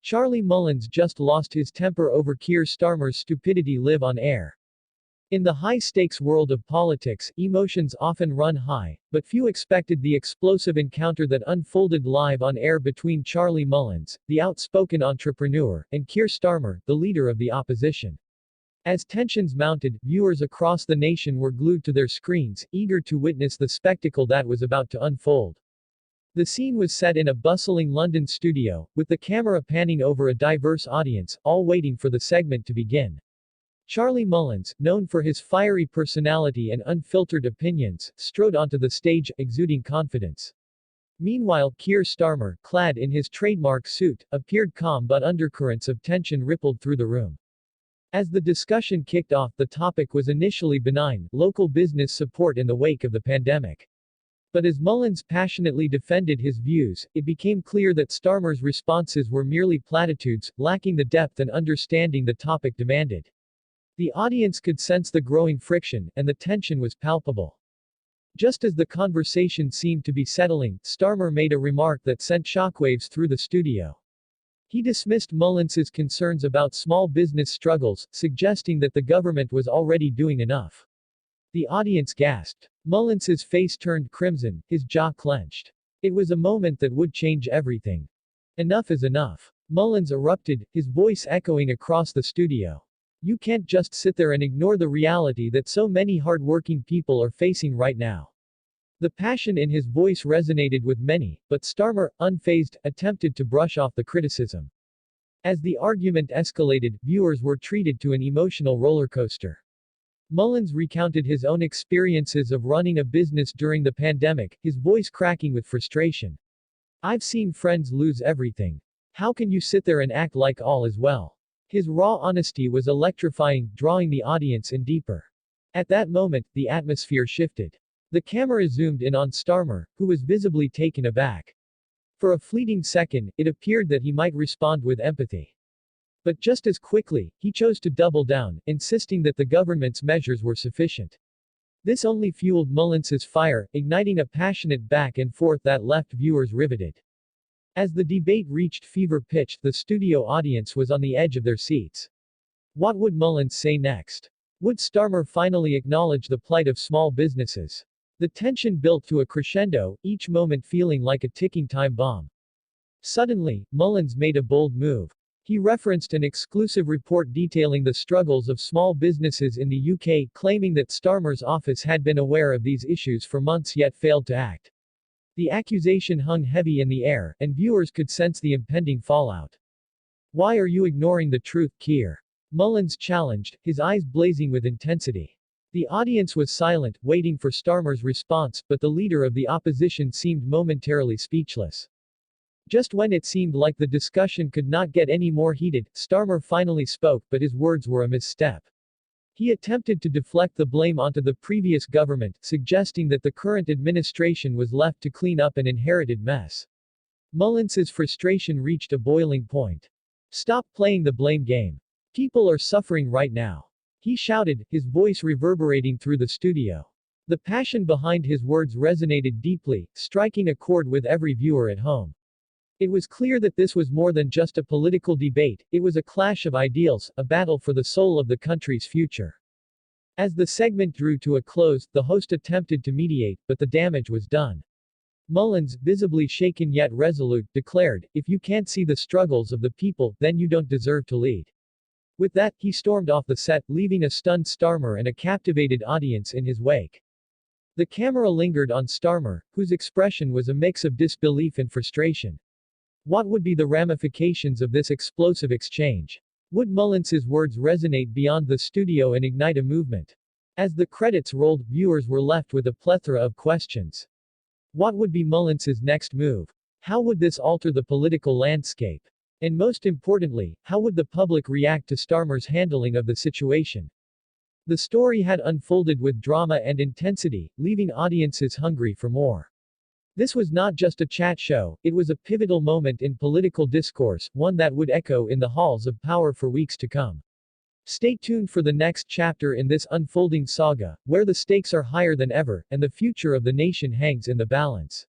Charlie Mullins just lost his temper over Keir Starmer's stupidity live on air. In the high-stakes world of politics, emotions often run high, but few expected the explosive encounter that unfolded live on air between Charlie Mullins, the outspoken entrepreneur, and Keir Starmer, the leader of the opposition. As tensions mounted, viewers across the nation were glued to their screens, eager to witness the spectacle that was about to unfold. The scene was set in a bustling London studio, with the camera panning over a diverse audience, all waiting for the segment to begin. Charlie Mullins, known for his fiery personality and unfiltered opinions, strode onto the stage, exuding confidence. Meanwhile, Keir Starmer, clad in his trademark suit, appeared calm but undercurrents of tension rippled through the room. As the discussion kicked off, the topic was initially benign: local business support in the wake of the pandemic. But as Mullins passionately defended his views, it became clear that Starmer's responses were merely platitudes, lacking the depth and understanding the topic demanded. The audience could sense the growing friction, and the tension was palpable. Just as the conversation seemed to be settling, Starmer made a remark that sent shockwaves through the studio. He dismissed Mullins's concerns about small business struggles, suggesting that the government was already doing enough. The audience gasped. Mullins's face turned crimson, his jaw clenched. It was a moment that would change everything. Enough is enough. Mullins erupted, his voice echoing across the studio. You can't just sit there and ignore the reality that so many hard-working people are facing right now. The passion in his voice resonated with many, but Starmer, unfazed, attempted to brush off the criticism. As the argument escalated, viewers were treated to an emotional roller coaster. Mullins recounted his own experiences of running a business during the pandemic, his voice cracking with frustration. I've seen friends lose everything. How can you sit there and act like all is well? His raw honesty was electrifying, drawing the audience in deeper. At that moment, the atmosphere shifted. The camera zoomed in on Starmer, who was visibly taken aback. For a fleeting second, it appeared that he might respond with empathy. But just as quickly, he chose to double down, insisting that the government's measures were sufficient. This only fueled Mullins's fire, igniting a passionate back and forth that left viewers riveted. As the debate reached fever pitch, the studio audience was on the edge of their seats. What would Mullins say next? Would Starmer finally acknowledge the plight of small businesses? The tension built to a crescendo, each moment feeling like a ticking time bomb. Suddenly, Mullins made a bold move. He referenced an exclusive report detailing the struggles of small businesses in the UK, claiming that Starmer's office had been aware of these issues for months yet failed to act. The accusation hung heavy in the air, and viewers could sense the impending fallout. Why are you ignoring the truth, Keir? Mullins challenged, his eyes blazing with intensity. The audience was silent, waiting for Starmer's response, but the leader of the opposition seemed momentarily speechless. Just when it seemed like the discussion could not get any more heated, Starmer finally spoke, but his words were a misstep. He attempted to deflect the blame onto the previous government, suggesting that the current administration was left to clean up an inherited mess. Mullins's frustration reached a boiling point. Stop playing the blame game. People are suffering right now. He shouted, his voice reverberating through the studio. The passion behind his words resonated deeply, striking a chord with every viewer at home. It was clear that this was more than just a political debate, it was a clash of ideals, a battle for the soul of the country's future. As the segment drew to a close, the host attempted to mediate, but the damage was done. Mullins, visibly shaken yet resolute, declared, "If you can't see the struggles of the people, then you don't deserve to lead." With that, he stormed off the set, leaving a stunned Starmer and a captivated audience in his wake. The camera lingered on Starmer, whose expression was a mix of disbelief and frustration. What would be the ramifications of this explosive exchange? Would Mullins's words resonate beyond the studio and ignite a movement? As the credits rolled, viewers were left with a plethora of questions. What would be Mullins's next move? How would this alter the political landscape? And most importantly, how would the public react to Starmer's handling of the situation? The story had unfolded with drama and intensity, leaving audiences hungry for more. This was not just a chat show, it was a pivotal moment in political discourse, one that would echo in the halls of power for weeks to come. Stay tuned for the next chapter in this unfolding saga, where the stakes are higher than ever, and the future of the nation hangs in the balance.